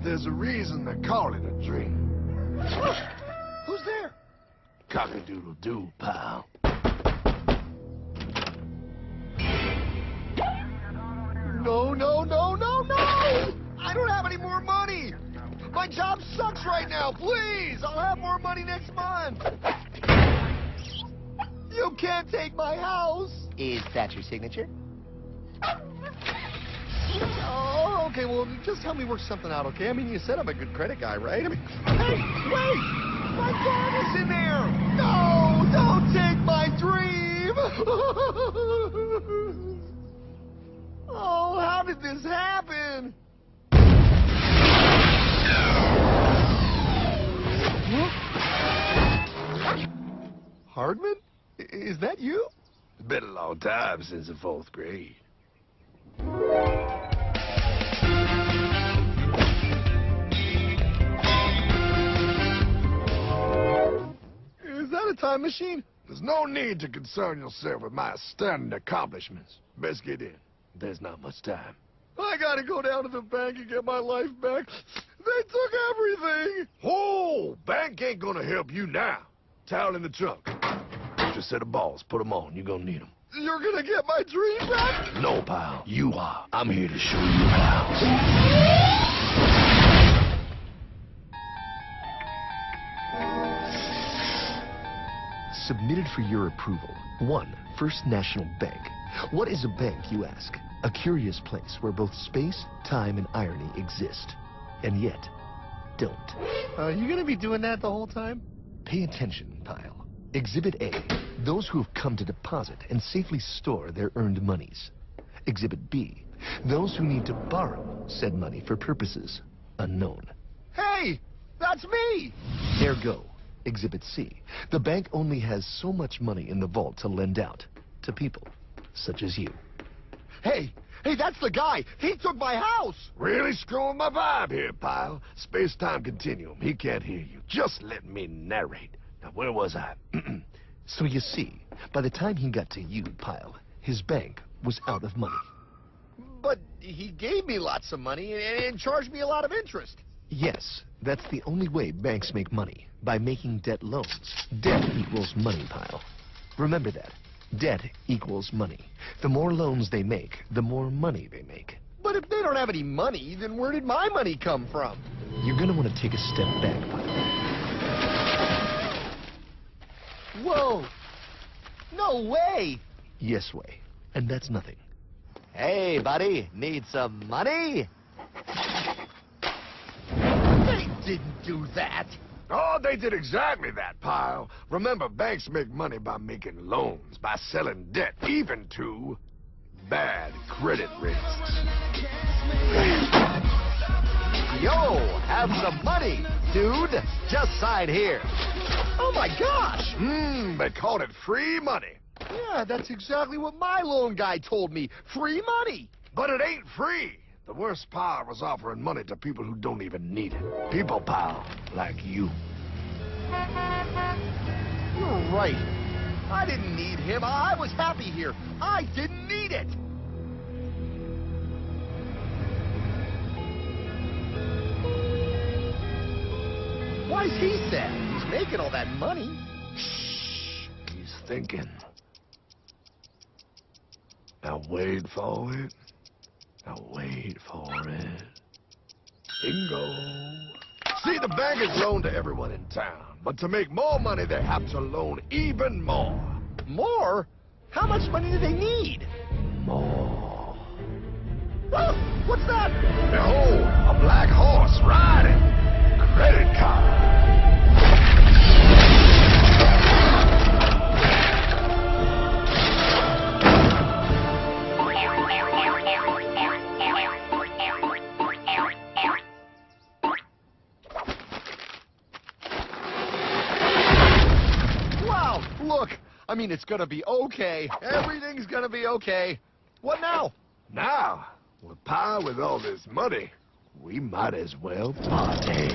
There's a reason they call it a dream. Who's there? Cock-a-doodle-doo, pal. No, no, no, no, no! I don't have any more money! My job sucks right now, please! I'll have more money next month! You can't take my house! Is that your signature? Oh, okay, well, just help me work something out, okay? I mean, you said I'm a good credit guy, right? I mean, hey, wait! My dog is in there! No! Don't take my dream! Oh, how did this happen? Hardman? Is that you? It's been a long time since the 4th grade. Is that a time machine? There's no need to concern yourself with my stunning accomplishments. Best get in. There's not much time. I gotta go down to the bank and get my life back. They took everything. Oh, bank ain't gonna help you now. Towel in the trunk. Just set of balls. Put them on. You're gonna need them. You're gonna get my dream back? No, pal. You are. I'm here to show you how. Submitted for your approval. 1. First National Bank. What is a bank, you ask? A curious place where both space, time, and irony exist. And yet, don't. You gonna be doing that the whole time? Pay attention, pile. Exhibit A. Those who have come to deposit and safely store their earned monies. Exhibit B. Those who need to borrow said money for purposes unknown. Hey! That's me! Ergo, Exhibit C. The bank only has so much money in the vault to lend out to people such as you. Hey! Hey, that's the guy! He took my house! Really screwing my vibe here, pal. Space-time continuum. He can't hear you. Just let me narrate. Now, where was I? So you see, by the time he got to you, Pile, his bank was out of money. But he gave me lots of money and charged me a lot of interest. Yes, that's the only way banks make money, by making debt loans. Debt equals money, Pile. Remember that. Debt equals money. The more loans they make, the more money they make. But if they don't have any money, then where did my money come from? You're gonna want to take a step back, Pile. Whoa! No way! Yes way. And that's nothing. Hey, buddy, need some money? They didn't do that! Oh, they did exactly that, pal. Remember, banks make money by making loans, by selling debt, even to bad credit risks. Yo, have some money, dude. Just sign here. Oh my gosh! They called it free money. Yeah, that's exactly what my loan guy told me. Free money! But it ain't free. The worst part was offering money to people who don't even need it. People, pal, like you. You're right. I didn't need him. I was happy here. I didn't need it. Why's he sad? He's making all that money. Shh. He's thinking. Now wait for it. Now wait for it. Bingo. See, the bank is loaned to everyone in town. But to make more money, they have to loan even more. More? How much money do they need? More. Oh, what's that? Behold, a black horse riding. Credit card. Wow, look. I mean, it's gonna be okay. Everything's gonna be okay. What now? Now, with power with all this money, we might as well party.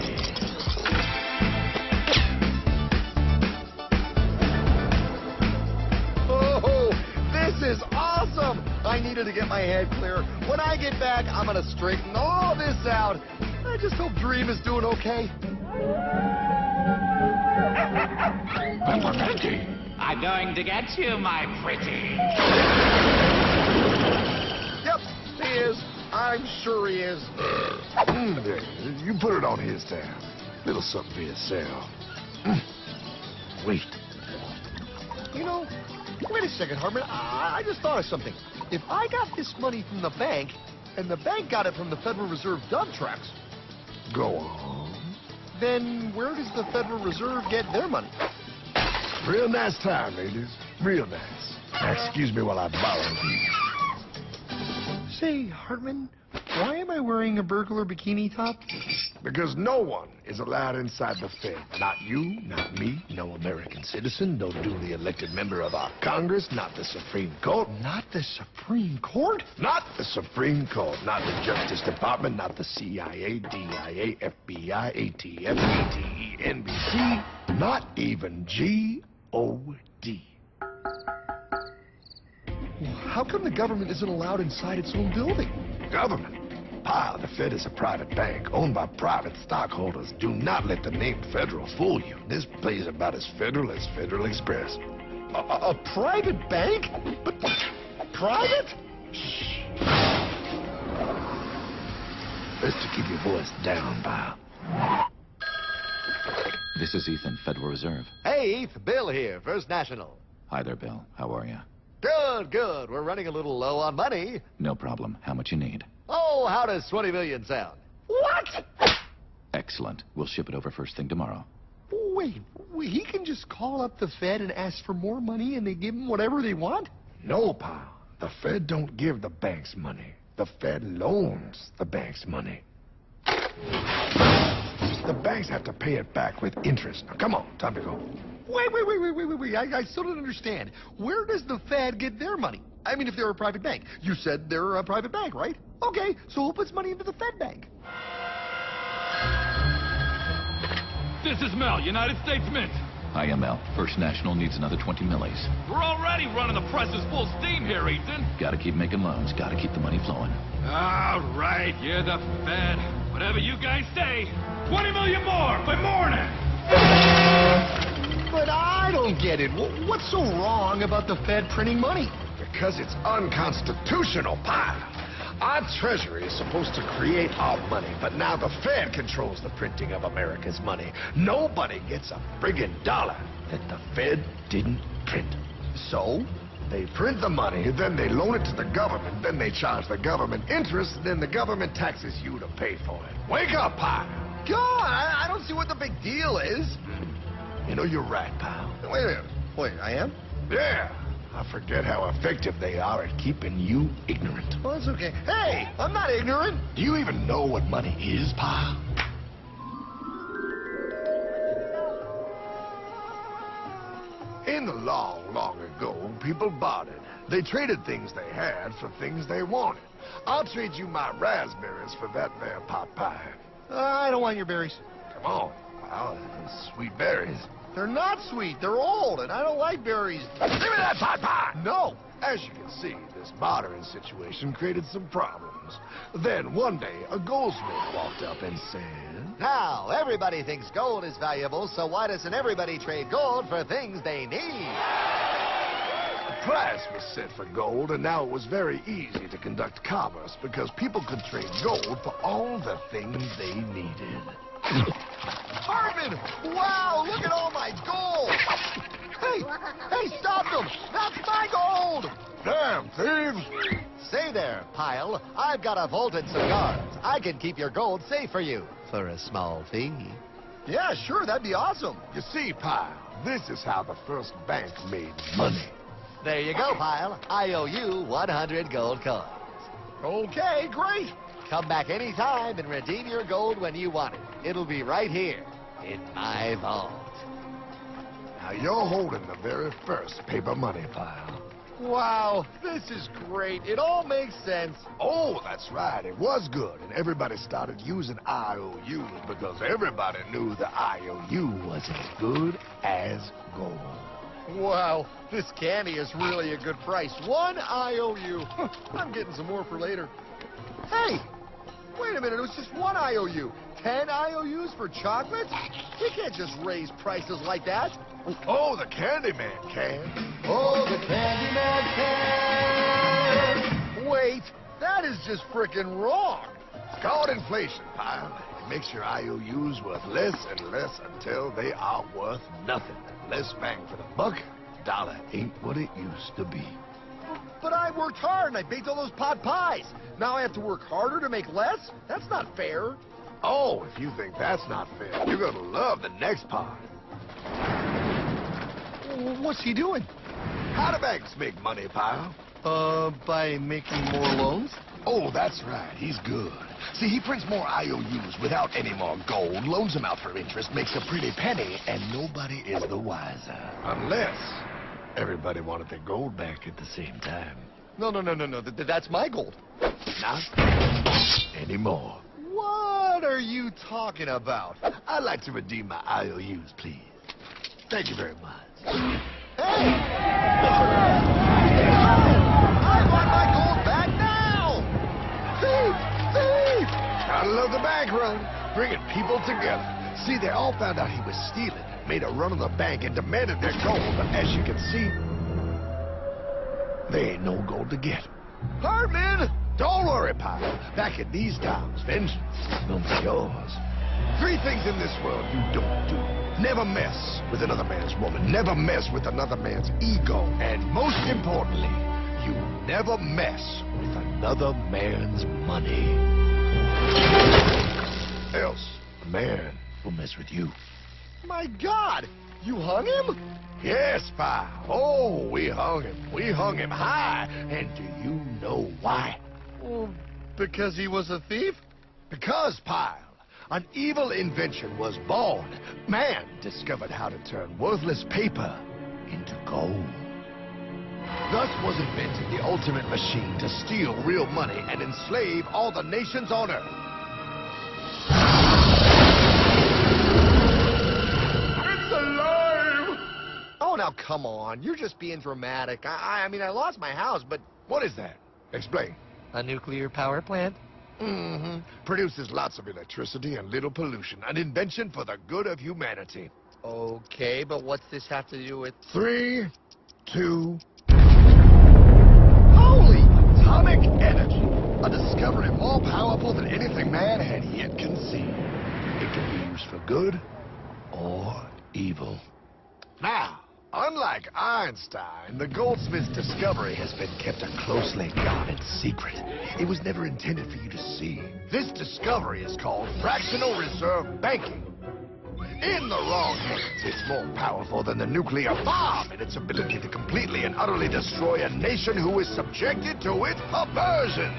Oh, this is awesome! I needed to get my head clear. When I get back, I'm gonna straighten all this out. I just hope Dream is doing okay. I'm going to get you, my pretty. Yep, he is. I'm sure he is. You put it on his tab. Little something for yourself. Wait. You know, wait a second, Hartman. I just thought of something. If I got this money from the bank, and the bank got it from the Federal Reserve dump trucks, Go on. then where does the Federal Reserve get their money? Real nice time, ladies. Real nice. Now, excuse me while I borrow these. Say, Hartman, why am I wearing a burglar bikini top? Because no one is allowed inside the Fed. Not you, not me, no American citizen, no duly elected member of our Congress, not the Supreme Court. Not the Supreme Court? Not the Supreme Court, not the Justice Department, not the CIA, DIA, FBI, ATF, ATE, NBC, not even G-O-D. How come the government isn't allowed inside its own building? Government? Pile, the Fed is a private bank owned by private stockholders. Do not let the name Federal fool you. This place is about as federal as Federal Express. A private bank? But private? Shh. Best to keep your voice down, pal. This is Ethan, Federal Reserve. Hey, Eth, Bill here, First National. Hi there, Bill. How are you? Good, good. We're running a little low on money. No problem. How much you need? Oh, how does 20 million sound? What? Excellent. We'll ship it over first thing tomorrow. Wait, he can just call up the Fed and ask for more money and they give him whatever they want? No, pal. The Fed don't give the banks money. The Fed loans the banks money. The banks have to pay it back with interest. Now, come on, time to go. Wait. I still don't understand. Where does the Fed get their money? I mean, if they're a private bank. You said they're a private bank, right? Okay, so who puts money into the Fed bank? This is Mel, United States Mint. Hi, ML. First National needs another 20 millis. We're already running the presses full steam here, Ethan. Gotta keep making loans. Gotta keep the money flowing. All right, you're the Fed. Whatever you guys say. 20 million more by morning. But I don't get it. What's so wrong about the Fed printing money? Because it's unconstitutional, pal. Our Treasury is supposed to create our money, but now the Fed controls the printing of America's money. Nobody gets a friggin' dollar that the Fed didn't print. So? They print the money, then they loan it to the government, then they charge the government interest, then the government taxes you to pay for it. Wake up, pal. God, I don't see what the big deal is. You know, you're right, pal. Wait a minute. Wait, I am? Yeah. I forget how effective they are at keeping you ignorant. Well, that's okay. Hey, I'm not ignorant. Do you even know what money is, pal? In the long, long ago, people bartered. They traded things they had for things they wanted. I'll trade you my raspberries for that there pot pie. I don't want your berries. Come on, pal. Those sweet berries. They're not sweet. They're old, and I don't like berries. Give me that pot pie! No. As you can see, this bartering situation created some problems. Then one day, a goldsmith walked up and said, Now, everybody thinks gold is valuable, so why doesn't everybody trade gold for things they need? A price was set for gold, and now it was very easy to conduct commerce because people could trade gold for all the things they needed. Hartman! Wow, look at all my gold! Hey, stop them! That's my gold! Damn thieves! Say there, Pile. I've got a vault and some guards. I can keep your gold safe for you for a small fee. Yeah, sure, that'd be awesome. You see, Pile, this is how the first bank made money. There you go, Pile. I owe you 100 gold coins. Okay, great. Come back anytime and redeem your gold when you want it. It'll be right here in my vault. Now you're holding the very first paper money, Pile. Wow, this is great. It all makes sense. Oh, that's right. It was good. And everybody started using IOUs because everybody knew the IOU was as good as gold. Wow, this candy is really a good price. 1 IOU. I'm getting some more for later. Hey, Wait a minute, it was just 1 IOU. 10 IOUs for chocolate? You can't just raise prices like that. Oh, the Candyman can. Oh, the Candyman can! Wait, that is just frickin' wrong. It's called inflation, pal. It makes your IOUs worth less and less until they are worth nothing. Less bang for the buck. Dollar ain't what it used to be. But I worked hard and I baked all those pot pies. Now I have to work harder to make less? That's not fair. Oh, if you think that's not fair, you're gonna love the next part. What's he doing? How do banks make money, pal? By making more loans? Oh, that's right. He's good. See, he prints more IOUs without any more gold, loans them out for interest, makes a pretty penny, and nobody is the wiser. Unless everybody wanted their gold back at the same time. No. That's my gold. Not anymore. What are you talking about? I'd like to redeem my IOUs, please. Thank you very much. Hey! I want my gold back now! Thief! Thief! Gotta love the bank run, bringing people together. See, they all found out he was stealing, made a run on the bank, and demanded their gold. But as you can see, there ain't no gold to get. Hartman! Don't worry, pal. Back in these times, vengeance will be yours. 3 things in this world you don't do. Never mess with another man's woman. Never mess with another man's ego. And most importantly, you never mess with another man's money. Else, a man will mess with you. My God! You hung him? Yes, pal. Oh, we hung him. We hung him high. And do you know why? Well, because he was a thief? Because, pal, an evil invention was born. Man discovered how to turn worthless paper into gold. Thus was invented the ultimate machine to steal real money and enslave all the nations on earth. It's alive! Oh, now come on. You're just being dramatic. I mean, I lost my house, but... What is that? Explain. A nuclear power plant? Mm-hmm. Produces lots of electricity and little pollution. An invention for the good of humanity. Okay, but what's this have to do with... 3, 2... Holy! Atomic energy. A discovery more powerful than anything man had yet conceived. It can be used for good or evil. Now, unlike Einstein, the goldsmith's discovery has been kept a closely guarded secret. It was never intended for you to see. This discovery is called fractional reserve banking. In the wrong hands, it's more powerful than the nuclear bomb in its ability to completely and utterly destroy a nation who is subjected to its perversion.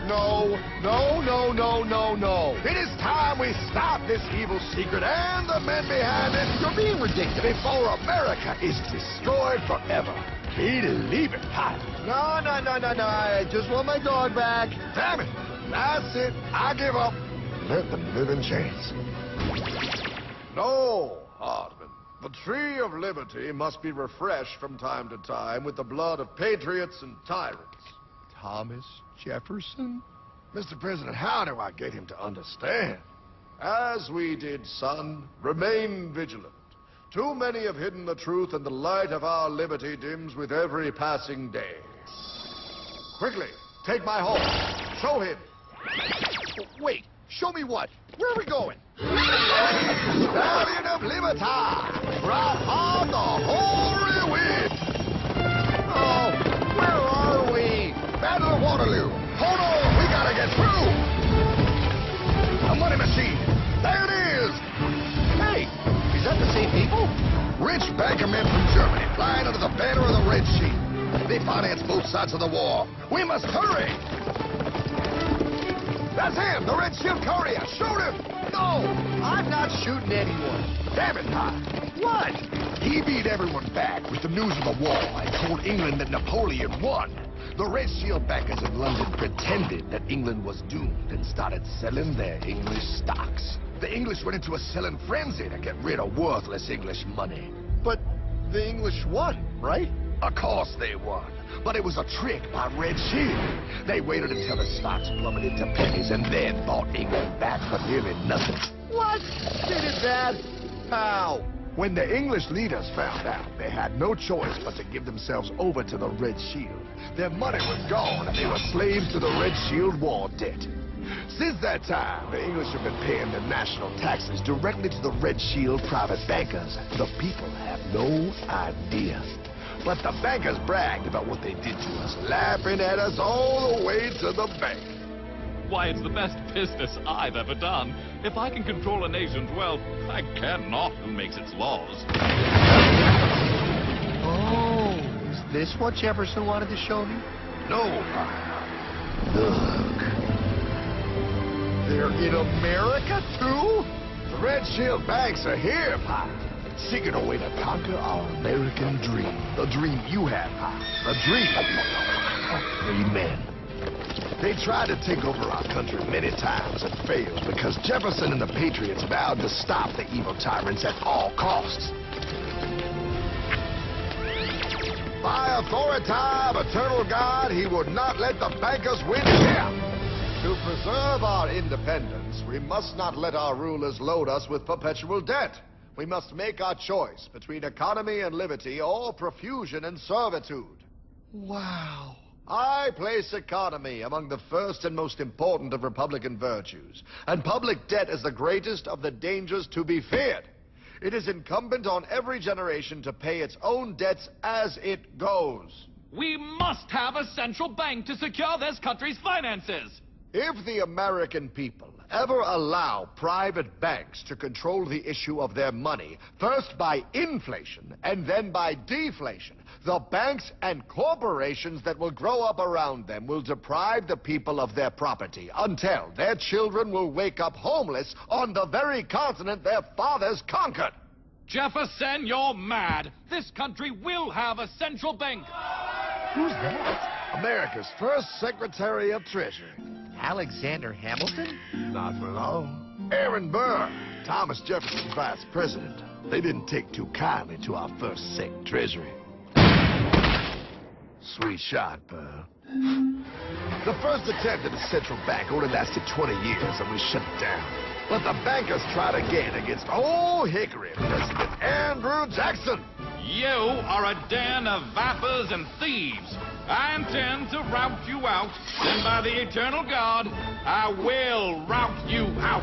No. It is time we stop this evil secret and the men behind it. You're being ridiculous. Before America is destroyed forever. Believe it, pilot. No. I just want my dog back. Damn it. That's it. I give up. Let them live in chains. No, Hartman. The tree of liberty must be refreshed from time to time with the blood of patriots and tyrants. Thomas Jefferson? Mr. President, how do I get him to understand? As we did, son, remain vigilant. Too many have hidden the truth, and the light of our liberty dims with every passing day. Quickly, take my horse. Show him. Wait, show me what? Where are we going? Stallion of Liberty! Brought on the hoary wind! Oh, where are we? Battle of Waterloo! Hold on, we gotta get through! A money machine! There it is! Hey, is that the same people? Rich banker men from Germany flying under the banner of the Red Sheet. They finance both sides of the war. We must hurry! That's him, the Red Shield courier! Shoot him! No, I'm not shooting anyone. Damn it, Todd. What? He beat everyone back with the news of the war and told England that Napoleon won. The Red Shield bankers in London pretended that England was doomed and started selling their English stocks. The English went into a selling frenzy to get rid of worthless English money. But the English won, right? Of course they won. But it was a trick by Red Shield. They waited until the stocks plummeted to pennies and then bought England back for nearly nothing. What? They did that? How? When the English leaders found out, they had no choice but to give themselves over to the Red Shield. Their money was gone, and they were slaves to the Red Shield war debt. Since that time, the English have been paying their national taxes directly to the Red Shield private bankers. The people have no idea. But the bankers bragged about what they did to us, laughing at us all the way to the bank. Why, it's the best business I've ever done. If I can control a nation's wealth, I care not who makes its laws. Oh, is this what Jefferson wanted to show me? No, look. They're in America, too? The Red Shield banks are here, Pop. Seeking a way to conquer our American dream. The dream you have, Pop. The dream of free men. They tried to take over our country many times and failed because Jefferson and the Patriots vowed to stop the evil tyrants at all costs. By authority of eternal God, he would not let the bankers win here. To preserve our independence, we must not let our rulers load us with perpetual debt. We must make our choice between economy and liberty or profusion and servitude. Wow. I place economy among the first and most important of Republican virtues, and public debt is the greatest of the dangers to be feared. It is incumbent on every generation to pay its own debts as it goes. We must have a central bank to secure this country's finances. If the American people ever allow private banks to control the issue of their money, first by inflation and then by deflation, the banks and corporations that will grow up around them will deprive the people of their property until their children will wake up homeless on the very continent their fathers conquered. Jefferson, you're mad. This country will have a central bank. Who's that? America's first Secretary of Treasury. Alexander Hamilton? Not for long. Aaron Burr, Thomas Jefferson's vice president. They didn't take too kindly to our first Sec Treasury. Sweet shot, Burr. The first attempt at a central bank only lasted 20 years and we shut it down. But the bankers tried again against old Hickory President Andrew Jackson. You are a den of vipers and thieves. I intend to rout you out, and by the eternal God, I will rout you out.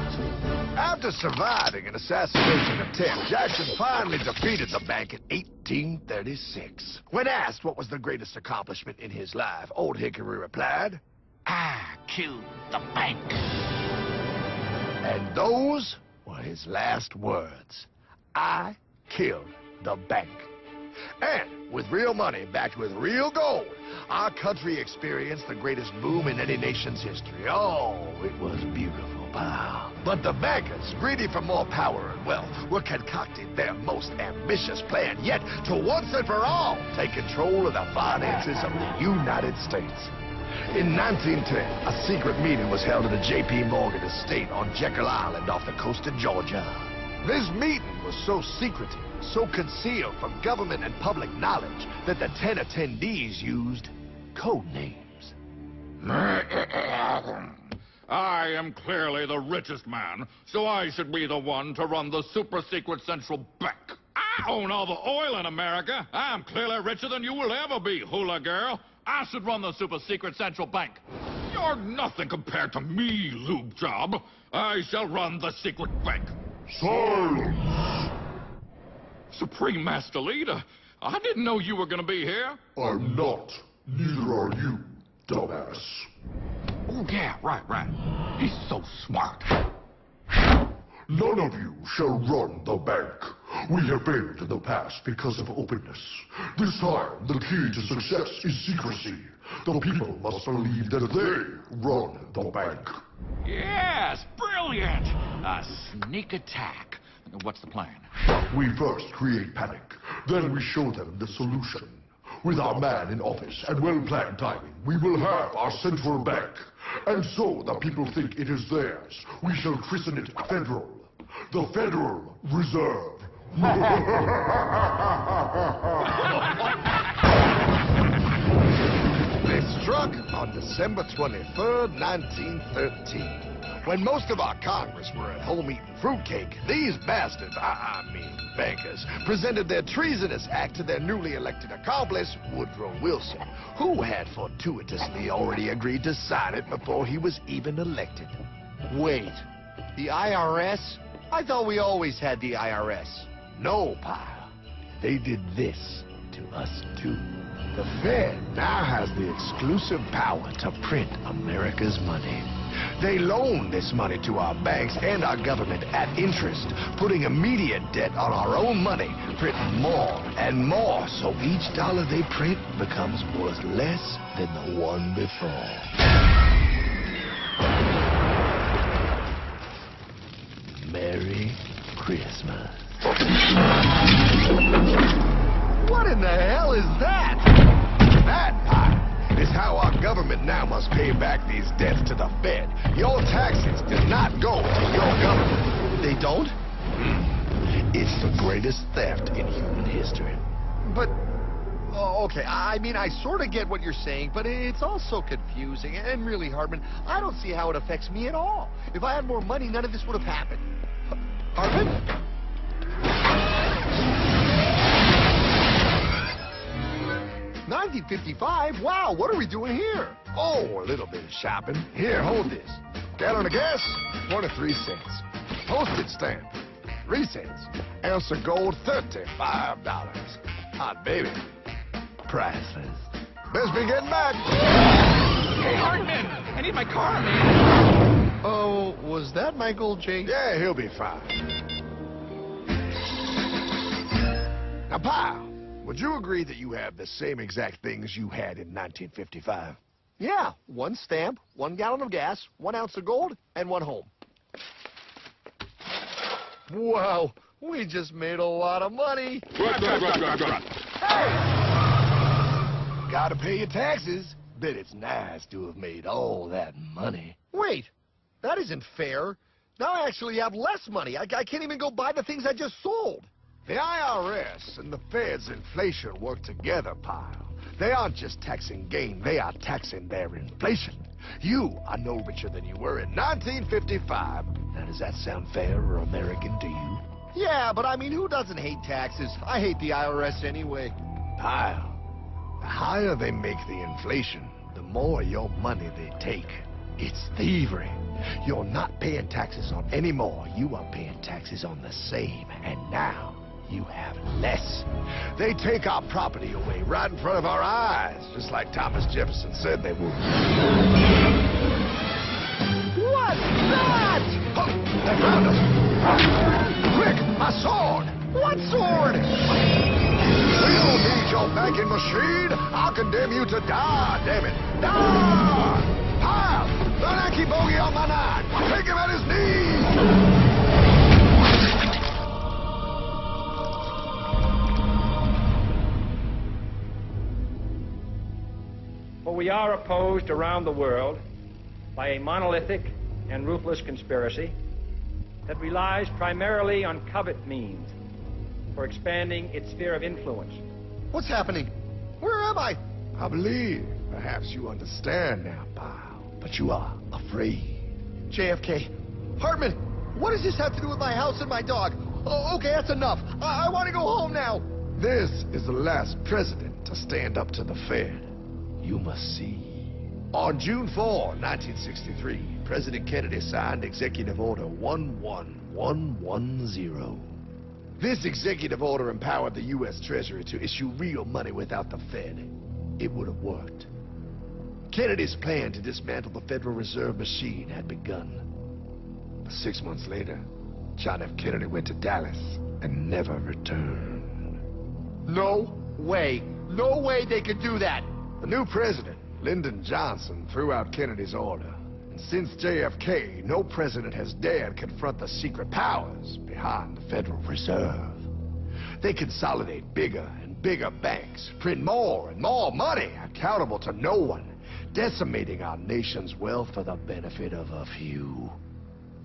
After surviving an assassination attempt, Jackson finally defeated the bank in 1836. When asked what was the greatest accomplishment in his life, old Hickory replied, I killed the bank. and those were his last words. I killed the bank. And with real money backed with real gold, our country experienced the greatest boom in any nation's history. Oh, it was beautiful, pal. But the bankers, greedy for more power and wealth, were concocting their most ambitious plan yet to once and for all take control of the finances of the United States. In 1910, a secret meeting was held at the J.P. Morgan estate on Jekyll Island off the coast of Georgia. This meeting was so secretive, so concealed from government and public knowledge that the 10 attendees used code names. I am clearly the richest man, so I should be the one to run the super-secret central bank. I own all the oil in America. I'm clearly richer than you will ever be, hula girl. I should run the super-secret central bank. You're nothing compared to me, lube job. I shall run the secret bank. Silence! Supreme Master Leader, I didn't know you were going to be here. I'm not. Neither are you, dumbass. Oh, yeah, right. He's so smart. None of you shall run the bank. We have failed in the past because of openness. This time, the key to success is secrecy. The people must believe that they run the bank. Yes, brilliant. A sneak attack. What's the plan? We first create panic, then we show them the solution. With our man in office and well-planned timing, we will have our central bank. And so the people think it is theirs. We shall christen it Federal. The Federal Reserve. struck on December 23rd, 1913. When most of our Congress were at home eating fruitcake, these bastards, I mean bankers, presented their treasonous act to their newly elected accomplice, Woodrow Wilson, who had fortuitously already agreed to sign it before he was even elected. Wait, the IRS? I thought we always had the IRS. No, pal. They did this to us, too. The Fed now has the exclusive power to print America's money. They loan this money to our banks and our government at interest, putting immediate debt on our own money, printing more and more, so each dollar they print becomes worth less than the one before. Merry Christmas. What in the hell is that? That, pal, is how our government now must pay back these debts to the Fed. Your taxes do not go to your government. They don't? It's the greatest theft in human history. But, oh, okay, I mean, I sort of get what you're saying, but it's all so confusing. And really, Hartman, I don't see how it affects me at all. If I had more money, none of this would have happened. Hartman? 1955? Wow, what are we doing here? Oh, a little bit of shopping. Here, hold this. Gallon of gas, 23 cents. Postage stamp, 3 cents. Ounce of gold, $35. Hot baby. Priceless. Best be getting back. Hey, Hartman! I need my car, man! Oh, was that Michael J? Yeah, he'll be fine. Now, pal, would you agree that you have the same exact things you had in 1955? Yeah, 1 stamp, 1 gallon of gas, 1 ounce of gold, and 1 home. Wow, we just made a lot of money. Hey! Gotta pay your taxes. Bet it's nice to have made all that money. Wait, that isn't fair. Now I actually have less money. I can't even go buy the things I just sold. The IRS and the Fed's inflation work together, pal. They aren't just taxing gain, they are taxing their inflation. You are no richer than you were in 1955. Now, does that sound fair or American to you? Yeah, but I mean, who doesn't hate taxes? I hate the IRS anyway. Pal, the higher they make the inflation, the more your money they take. It's thievery. You're not paying taxes on any more. You are paying taxes on the same. And now, you have less. They take our property away right in front of our eyes, just like Thomas Jefferson said they would. What's that? Oh, they found us! Quick, my sword! What sword? We don't need your banking machine. I'll condemn you to die, damn it. Die! Pile! The Yankee bogey on my nine. Take him at his knees! For we are opposed around the world by a monolithic and ruthless conspiracy that relies primarily on covert means for expanding its sphere of influence. What's happening? Where am I? I believe perhaps you understand now, pal, but you are afraid. JFK. Hartman, what does this have to do with my house and my dog? Oh, okay, that's enough. I want to go home now. This is the last president to stand up to the Fed. You must see. On June 4, 1963, President Kennedy signed Executive Order 11110. This executive order empowered the U.S. Treasury to issue real money without the Fed. It would have worked. Kennedy's plan to dismantle the Federal Reserve machine had begun. But 6 months later, John F. Kennedy went to Dallas and never returned. No way. No way they could do that. The new president, Lyndon Johnson, threw out Kennedy's order. And since JFK, no president has dared confront the secret powers behind the Federal Reserve. They consolidate bigger and bigger banks, print more and more money, accountable to no one, decimating our nation's wealth for the benefit of a few.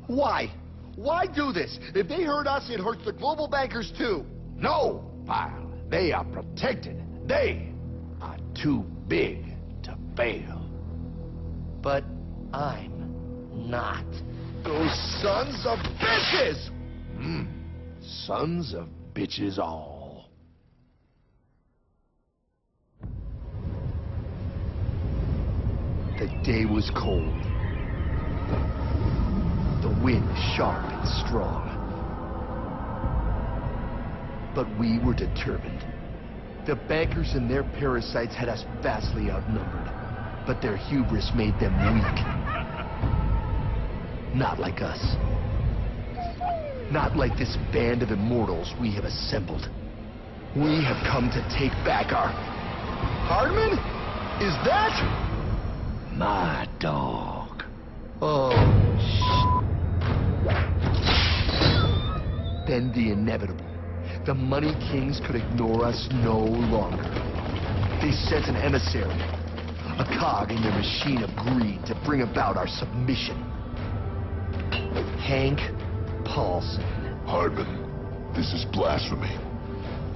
Why? Why do this? If they hurt us, it hurts the global bankers too. No, pal. They are protected. They are too big to fail. But I'm not. Those sons of bitches! Sons of bitches all. The day was cold. The wind sharp and strong. But we were determined. The bankers and their parasites had us vastly outnumbered, but their hubris made them weak. Not like us. Not like this band of immortals we have assembled. We have come to take back our... Hardman? Is that... My dog. Oh, Then the inevitable. The money kings could ignore us no longer. They sent an emissary, a cog in their machine of greed to bring about our submission. Hank Paulson. Hardman, this is blasphemy.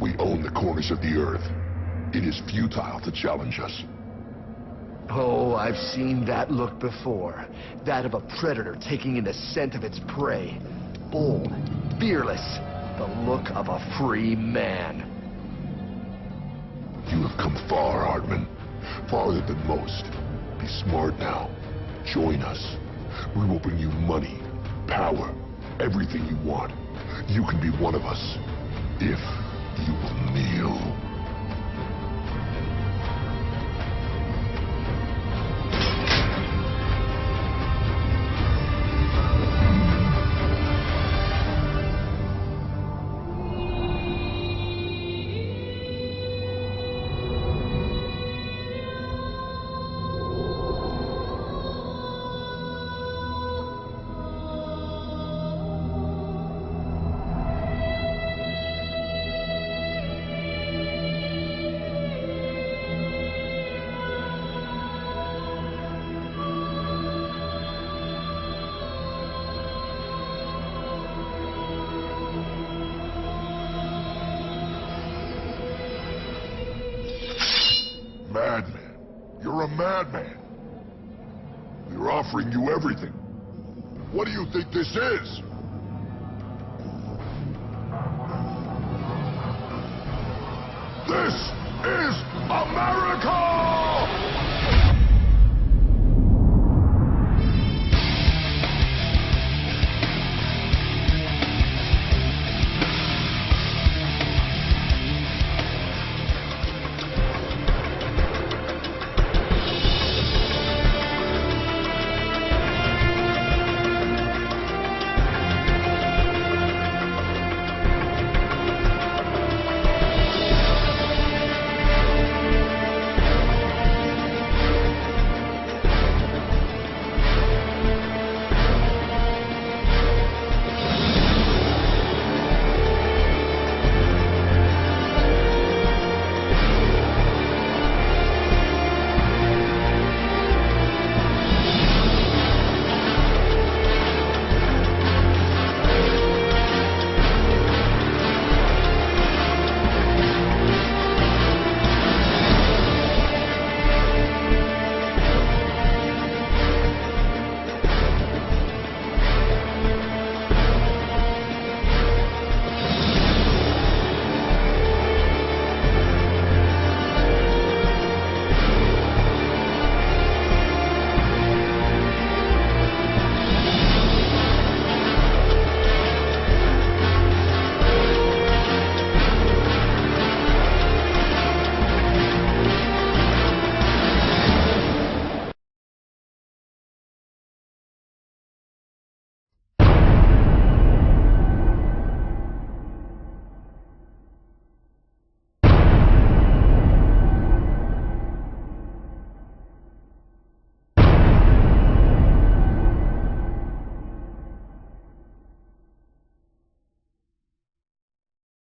We own the corners of the earth. It is futile to challenge us. Oh, I've seen that look before. That of a predator taking in the scent of its prey. Bold, fearless, the look of a free man. You have come far, Hardman. Farther than most. Be smart now. Join us. We will bring you money, power, everything you want. You can be one of us, if you will kneel. Madman. You're a madman. We're offering you everything. What do you think this is? This is America!